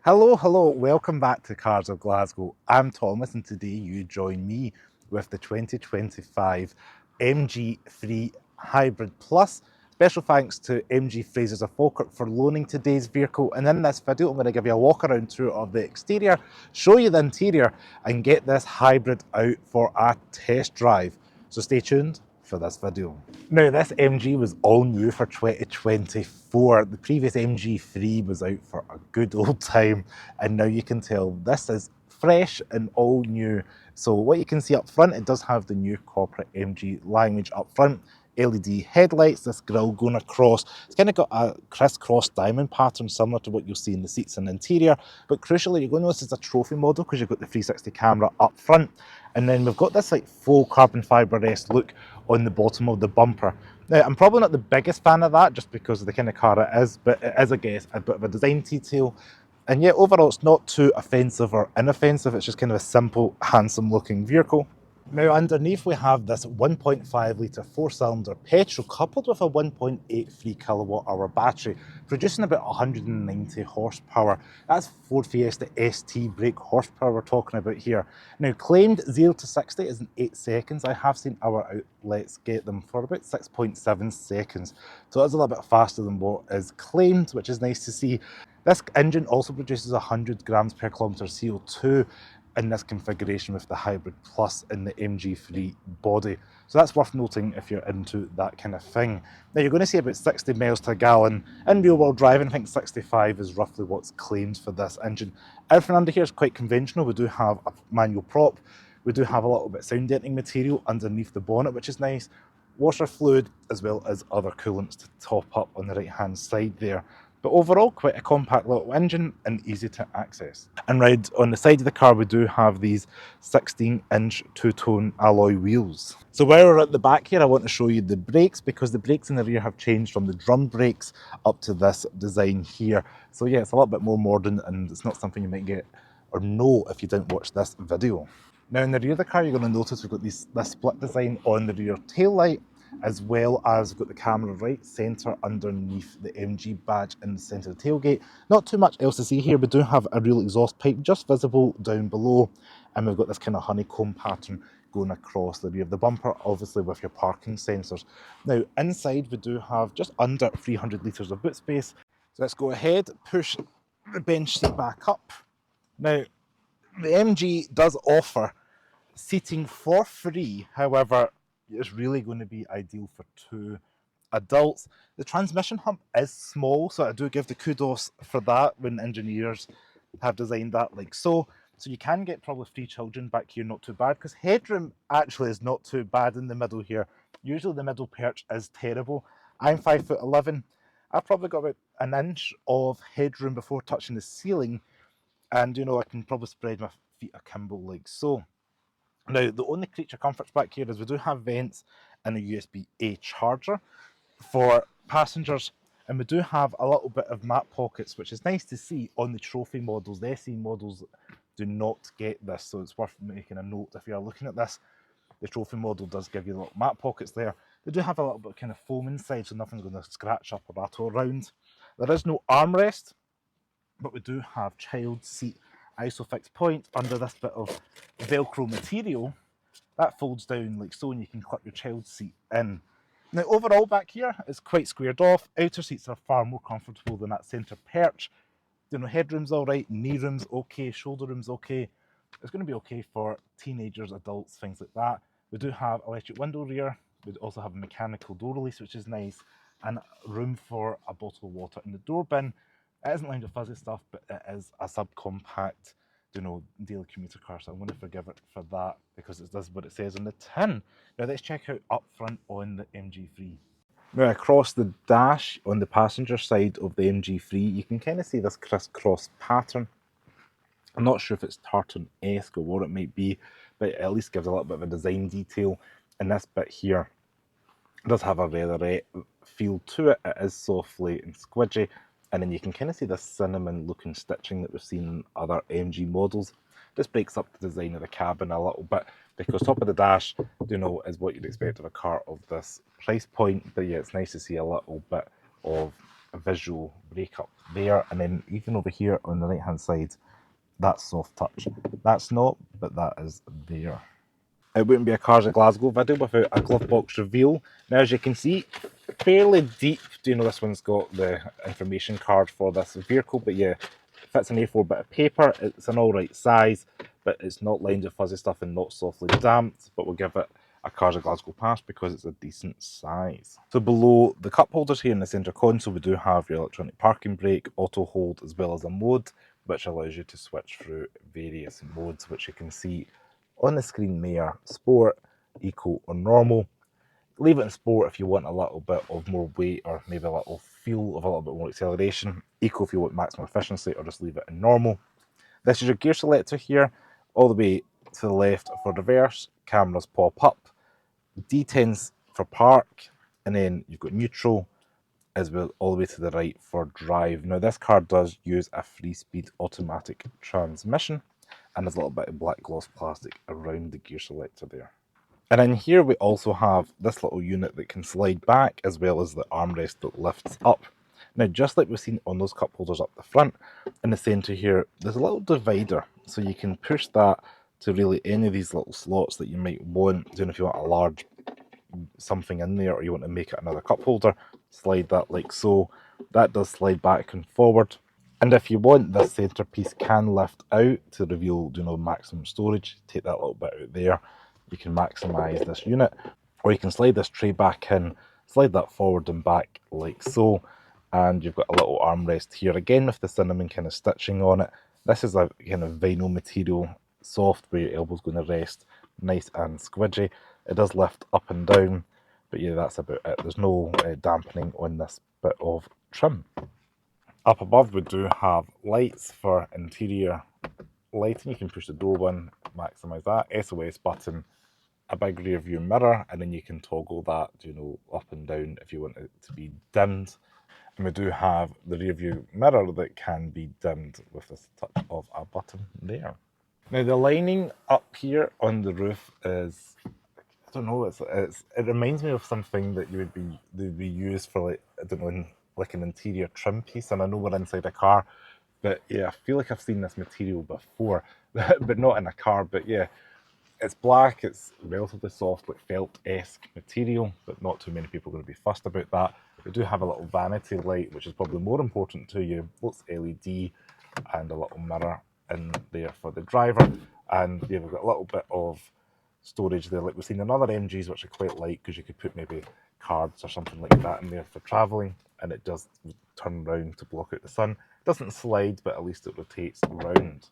Hello, welcome back to Cars of Glasgow. I'm Thomas and today you join me with the 2025 MG3 Hybrid Plus. Special thanks to MG Frasers of Falkirk for loaning today's vehicle, and in this video I'm going to give you a walk around tour of the exterior, show you the interior and get this hybrid out for a test drive. So stay tuned for this video. Now this MG was all new for 2024. The previous MG3 was out for a good old time, and now you can tell this is fresh and all new. So what you can see up front, it does have the new corporate MG language up front. LED headlights, this grille going across. It's kind of got a crisscross diamond pattern similar to what you'll see in the seats and interior, but crucially you're going to notice it's a trophy model because you've got the 360 camera up front, and then we've got this like faux carbon fibre-esque look on the bottom of the bumper. Now I'm probably not the biggest fan of that just because of the kind of car it is, but it is, I guess, a bit of a design detail. And yet overall it's not too offensive or inoffensive, it's just kind of a simple, handsome looking vehicle. Now underneath we have this 1.5 litre 4-cylinder petrol coupled with a 1.83 kilowatt hour battery, producing about 190 horsepower. That's Ford Fiesta ST brake horsepower we're talking about here. Now claimed 0 to 60 is in 8 seconds. I have seen our outlets get them for about 6.7 seconds. So that's a little bit faster than what is claimed, which is nice to see. This engine also produces 100 grams per kilometre CO2 in this configuration with the Hybrid Plus in the MG3 body. So that's worth noting if you're into that kind of thing. Now you're going to see about 60 miles to a gallon. In real world driving, I think 65 is roughly what's claimed for this engine. Everything under here is quite conventional. We do have a manual prop. We do have a little bit of sound deadening material underneath the bonnet, which is nice. Washer fluid, as well as other coolants to top up on the right hand side there. But overall, quite a compact little engine and easy to access. And right on the side of the car, we do have these 16-inch two-tone alloy wheels. So while we're at the back here, I want to show you the brakes, because the brakes in the rear have changed from the drum brakes up to this design here. So yeah, it's a little bit more modern, and it's not something you might get or know if you didn't watch this video. Now in the rear of the car, you're going to notice we've got this split design on the rear tail light, as well as we've got the camera right centre underneath the MG badge in the centre of the tailgate. Not too much else to see here. We do have a real exhaust pipe just visible down below, and we've got this kind of honeycomb pattern going across the rear of the bumper, obviously with your parking sensors. Now inside we do have just under 300 litres of boot space. So let's go ahead, push the bench seat back up. Now the MG does offer seating for free, however it's really going to be ideal for 2 adults. The transmission hump is small, so I do give the kudos for that when engineers have designed that like so. So you can get probably 3 children back here, not too bad, because headroom actually is not too bad in the middle here. Usually the middle perch is terrible. I'm 5'11". I've probably got about an inch of headroom before touching the ceiling, and you know I can probably spread my feet akimbo like so. Now, the only creature comforts back here is we do have vents and a USB-A charger for passengers, and we do have a little bit of map pockets, which is nice to see on the trophy models. The SE models do not get this, so it's worth making a note if you're looking at this. The trophy model does give you little map pockets there. They do have a little bit of kind of foam inside, so nothing's going to scratch up or rattle around. There is no armrest, but we do have child seat isofix point under this bit of Velcro material that folds down like so, and you can clip your child seat in. Now overall back here it's quite squared off. Outer seats are far more comfortable than that centre perch. You know, headroom's all right, knee room's okay, shoulder room's okay. It's going to be okay for teenagers, adults, things like that. We do have electric window rear. We also have a mechanical door release, which is nice, and room for a bottle of water in the door bin. It isn't lined with fuzzy stuff, but it is a subcompact, you know, daily commuter car, so I'm going to forgive it for that because it does what it says on the tin. Now let's check out up front on the MG3. Now across the dash on the passenger side of the MG3, you can kind of see this crisscross pattern. I'm not sure if it's tartan-esque or what it might be, but it at least gives a little bit of a design detail. And this bit here does have a leatherette feel to it. It is softly and squidgy. And then you can kind of see the cinnamon looking stitching that we've seen in other MG models. This breaks up the design of the cabin a little bit, because top of the dash, you know, is what you'd expect of a car of this price point. But yeah, it's nice to see a little bit of visual breakup there, and then even over here on the right hand side, that's soft touch. That's not, but that is there. It wouldn't be a Cars at Glasgow video without a glove box reveal. Now, as you can see, fairly deep. Do you know this one's got the information card for this vehicle? But yeah, it fits an A4 bit of paper. It's an alright size, but it's not lined with fuzzy stuff and not softly damped. But we'll give it a Cars at Glasgow pass because it's a decent size. So below the cup holders here in the centre console, we do have your electronic parking brake, auto hold, as well as a mode, which allows you to switch through various modes, which you can see on the screen there: sport, eco, or normal. Leave it in sport if you want a little bit of more weight or maybe a little feel of a little bit more acceleration. Eco if you want maximum efficiency, or just leave it in normal. This is your gear selector here. All the way to the left for reverse, cameras pop up. D10s for park, and then you've got neutral, as well all the way to the right for drive. Now this car does use a 3-speed automatic transmission, and there's a little bit of black gloss plastic around the gear selector there. And in here we also have this little unit that can slide back, as well as the armrest that lifts up. Now, just like we've seen on those cup holders up the front, in the centre here, there's a little divider, so you can push that to really any of these little slots that you might want. If you want a large something in there, or you want to make it another cup holder, slide that like so. That does slide back and forward. And if you want, this centerpiece can lift out to reveal, maximum storage. Take that little bit out there. You can maximize this unit, or you can slide this tray back in, slide that forward and back like so. And you've got a little armrest here, again with the cinnamon kind of stitching on it. This is a kind of vinyl material, soft, where your elbow's going to rest, nice and squidgy. It does lift up and down, but yeah, that's about it. There's no dampening on this bit of trim. Up above we do have lights for interior lighting. You can push the door one, maximise that. SOS button, a big rear view mirror, and then you can toggle that, up and down if you want it to be dimmed. And we do have the rear view mirror that can be dimmed with this touch of a button there. Now the lining up here on the roof is, I don't know, it reminds me of something that they'd be used for, like, I don't know, like an interior trim piece. And I know we're inside a car, but yeah, I feel like I've seen this material before, but not in a car. But yeah, it's black, it's relatively soft, like felt-esque material, but not too many people are going to be fussed about that. We do have a little vanity light, which is probably more important to you. Looks LED, and a little mirror in there for the driver. And yeah, we've got a little bit of storage there, like we've seen in other MGs, which I quite like, because you could put maybe cards or something like that in there for travelling, and it does turn round to block out the sun. It doesn't slide, but at least it rotates around.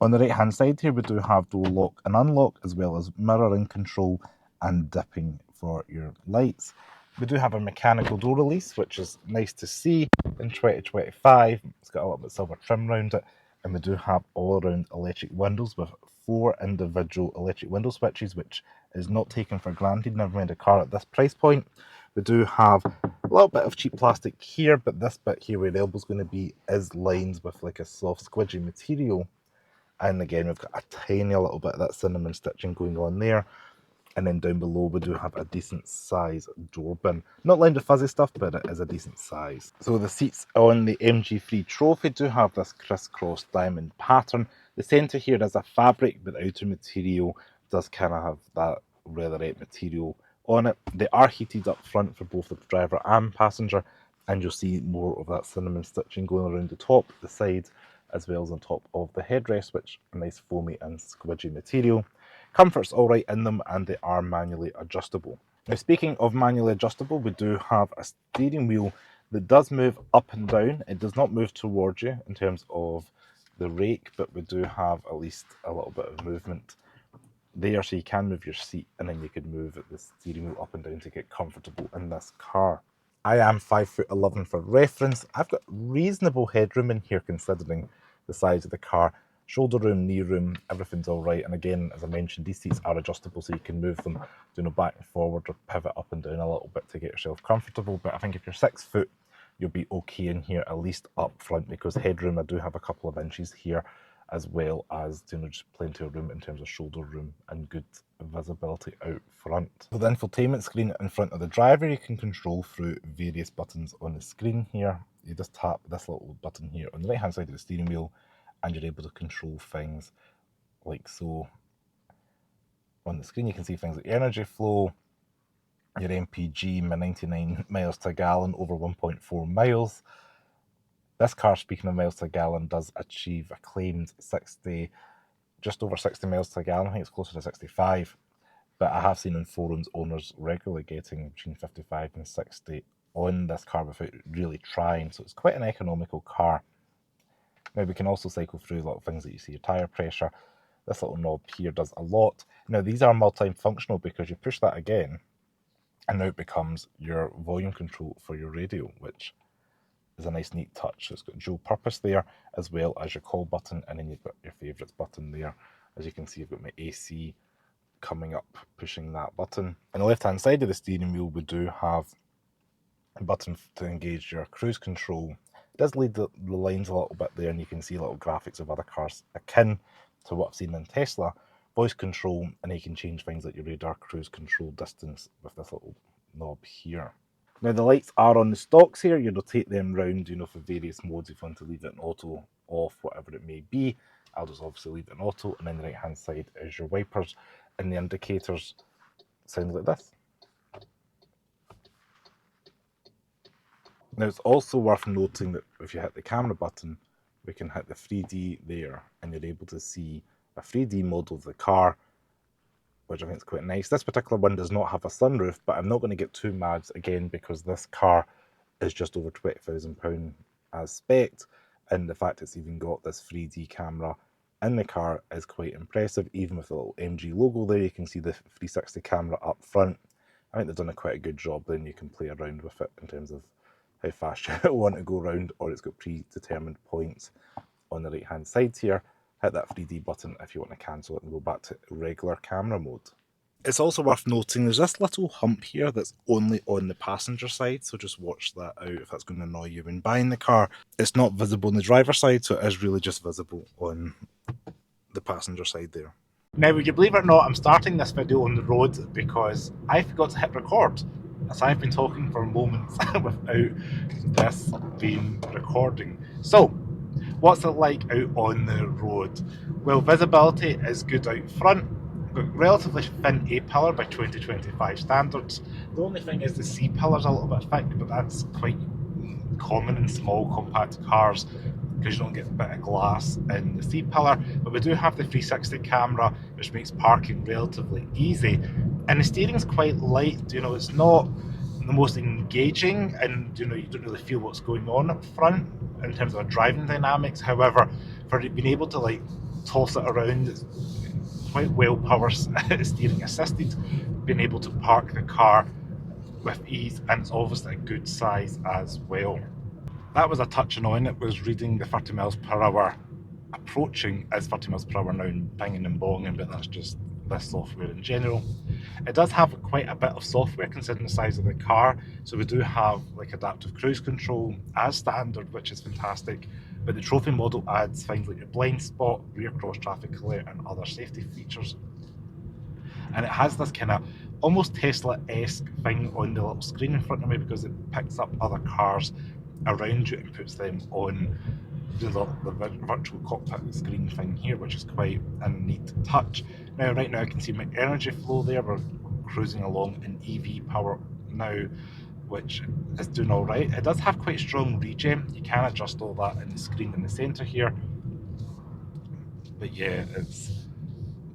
On the right hand side here, we do have door lock and unlock, as well as mirroring control and dipping for your lights. We do have a mechanical door release, which is nice to see in 2025. It's got a little bit of silver trim around it, and we do have all around electric windows with 4 individual electric window switches, which is not taken for granted, never mind a car at this price point. We do have a little bit of cheap plastic here, but this bit here where the elbow's going to be is lined with like a soft squidgy material. And again, we've got a tiny little bit of that cinnamon stitching going on there. And then down below, we do have a decent size door bin. Not lined with fuzzy stuff, but it is a decent size. So the seats on the MG3 Trophy do have this crisscross diamond pattern. The centre here is a fabric, but the outer material does kind of have that leatherette material on it. They are heated up front for both the driver and passenger, and you'll see more of that cinnamon stitching going around the top, the sides, as well as on top of the headrest, which are nice foamy and squidgy material. Comfort's alright in them, and they are manually adjustable. Now, speaking of manually adjustable, we do have a steering wheel that does move up and down. It does not move towards you in terms of the rake, but we do have at least a little bit of movement there, so you can move your seat, and then you can move the steering wheel up and down to get comfortable in this car. I am 5'11" for reference. I've got reasonable headroom in here considering the size of the car. Shoulder room, knee room, everything's all right. And again, as I mentioned, these seats are adjustable, so you can move them, back and forward or pivot up and down a little bit to get yourself comfortable. But I think if you're 6 foot, you'll be okay in here, at least up front, because headroom, I do have a couple of inches here as well as just plenty of room in terms of shoulder room and good visibility out front. With the infotainment screen in front of the driver, you can control through various buttons on the screen here. You just tap this little button here on the right hand side of the steering wheel and you're able to control things like so. On the screen you can see things like energy flow, your MPG, 99 miles to a gallon over 1.4 miles. This car, speaking of miles to a gallon, does achieve a claimed just over 60 miles to a gallon. I think it's closer to 65. But I have seen in forums owners regularly getting between 55 and 60 on this car without really trying. So it's quite an economical car. Now we can also cycle through a lot of things that you see, your tyre pressure. This little knob here does a lot. Now these are multi-functional because you push that again and now it becomes your volume control for your radio, which is a nice neat touch. So it's got dual purpose there, as well as your call button, and then you've got your favourites button there. As you can see, I've got my AC coming up, pushing that button. On the left hand side of the steering wheel, we do have a button to engage your cruise control. It does lead the lines a little bit there, and you can see little graphics of other cars akin to what I've seen in Tesla. Voice control, and you can change things like your radar, cruise control, distance with this little knob here. Now the lights are on the stalks here. You rotate them round, for various modes. If you want to leave it in auto, off, whatever it may be. I'll just obviously leave it in auto, and then the right hand side is your wipers, and the indicators sound like this. Now it's also worth noting that if you hit the camera button, we can hit the 3D there, and you're able to see a 3D model of the car, which I think is quite nice. This particular one does not have a sunroof, but I'm not going to get too mad again because this car is just over £20,000 as spec'd, and the fact it's even got this 3D camera in the car is quite impressive. Even with the little MG logo there, you can see the 360 camera up front. I think they've done quite a good job. Then you can play around with it in terms of how fast you want to go around, or it's got predetermined points on the right hand side here. Hit that 3D button if you want to cancel it and go back to regular camera mode. It's also worth noting there's this little hump here that's only on the passenger side, so just watch that out if that's going to annoy you when buying the car. It's not visible on the driver's side, so it is really just visible on the passenger side there. Now, would you believe it or not, I'm starting this video on the road because I forgot to hit record. So I've been talking for moments without this being recording. So, what's it like out on the road? Well, visibility is good out front. We've got relatively thin A-pillar by 2025 standards. The only thing is the C-pillar's a little bit thick, but that's quite common in small compact cars because you don't get a bit of glass in the C-pillar. But we do have the 360 camera, which makes parking relatively easy. And the steering's quite light, it's not the most engaging, and you don't really feel what's going on up front in terms of driving dynamics. However, for being able to toss it around, it's quite well power steering assisted, being able to park the car with ease, and it's obviously a good size as well. That was a touch annoying. It was reading the 30 miles per hour approaching as 30 miles per hour now and banging and bonging, but that's just this software in general. It does have quite a bit of software considering the size of the car, so we do have adaptive cruise control as standard, which is fantastic, but the trophy model adds things like your blind spot, rear cross traffic alert, and other safety features. And it has this kind of almost Tesla-esque thing on the little screen in front of me because it picks up other cars around you and puts them on the virtual cockpit screen thing here, which is quite a neat touch. Now, right now I can see my energy flow there. We're cruising along in EV power now, which is doing all right. It does have quite strong regen. You can adjust all that in the screen in the centre here. But yeah, it's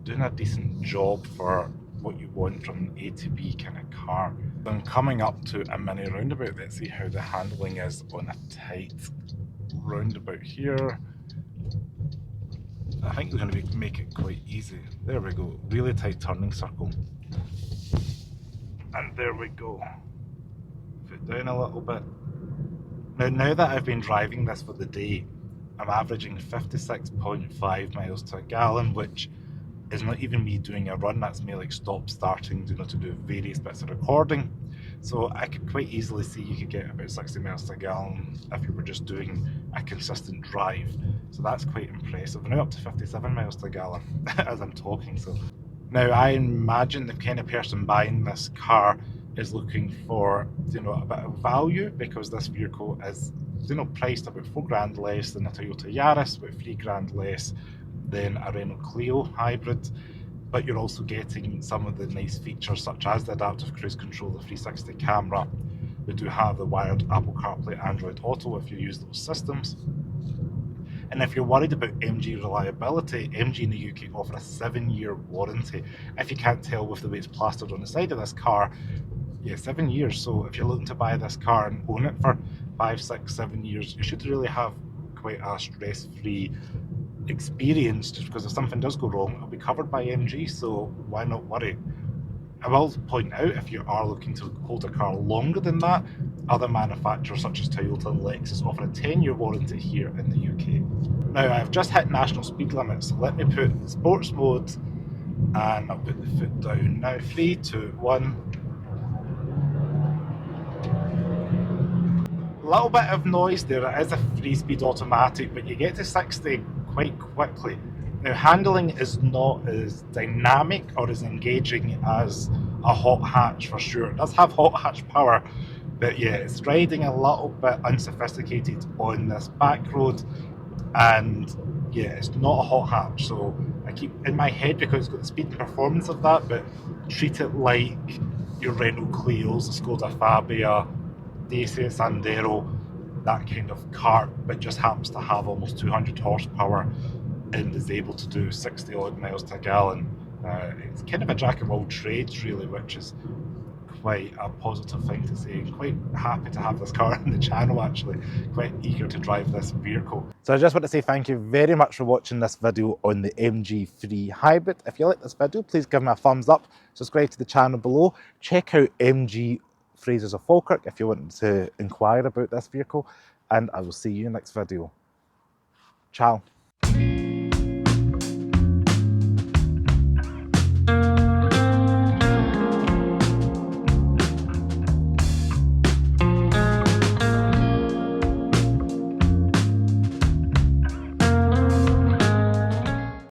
doing a decent job for what you want from an A to B kind of car. I'm coming up to a mini roundabout. Let's see how the handling is on a tight roundabout here. I think we're going to make it quite easy. There we go, really tight turning circle. And there we go. Foot down a little bit. Now that I've been driving this for the day, I'm averaging 56.5 miles to a gallon, which is not even me doing a run. That's me stop starting to do various bits of recording. So I could quite easily see you could get about 60 miles to a gallon if you were just doing a consistent drive. So that's quite impressive. Now up to 57 miles to a gallon as I'm talking. So now I imagine the kind of person buying this car is looking for, you know, a bit of value, because this vehicle is, you know, priced about £4 less than a Toyota Yaris, about £3 less than a Renault Clio Hybrid. But you're also getting some of the nice features such as the adaptive cruise control, the 360 camera. We do have the wired Apple CarPlay, Android Auto if you use those systems. And if you're worried about MG reliability, MG in the UK offer a 7-year warranty. If you can't tell with the way it's plastered on the side of this car, yeah, 7 years. So if you're looking to buy this car and own it for 5, 6, 7 years, you should really have quite a stress-free experience, just because if something does go wrong, it'll be covered by MG, so why not worry? I will point out, if you are looking to hold a car longer than that, other manufacturers such as Toyota and Lexus offer a 10-year warranty here in the UK. Now I've just hit national speed limits, so let me put sports mode and I'll put the foot down. Now 3, 2, 1. Little bit of noise there. It is a 3-speed automatic, but you get to 60 quite quickly. Now handling is not as dynamic or as engaging as a hot hatch for sure. It does have hot hatch power, but yeah, it's riding a little bit unsophisticated on this back road, and yeah, it's not a hot hatch. So I keep in my head, because it's got the speed and performance of that, but treat it like your Renault Clios, the Skoda Fabia, Dacia Sandero, that kind of car, but just happens to have almost 200 horsepower and is able to do 60 odd miles to a gallon. It's kind of a jack of all trades really, which is quite a positive thing to say. I'm quite happy to have this car on the channel actually, quite eager to drive this vehicle. So I just want to say thank you very much for watching this video on the MG3 Hybrid. If you like this video, please give me a thumbs up, subscribe to the channel below, check out MG Frasers of Falkirk if you want to inquire about this vehicle, and I will see you in the next video. Ciao.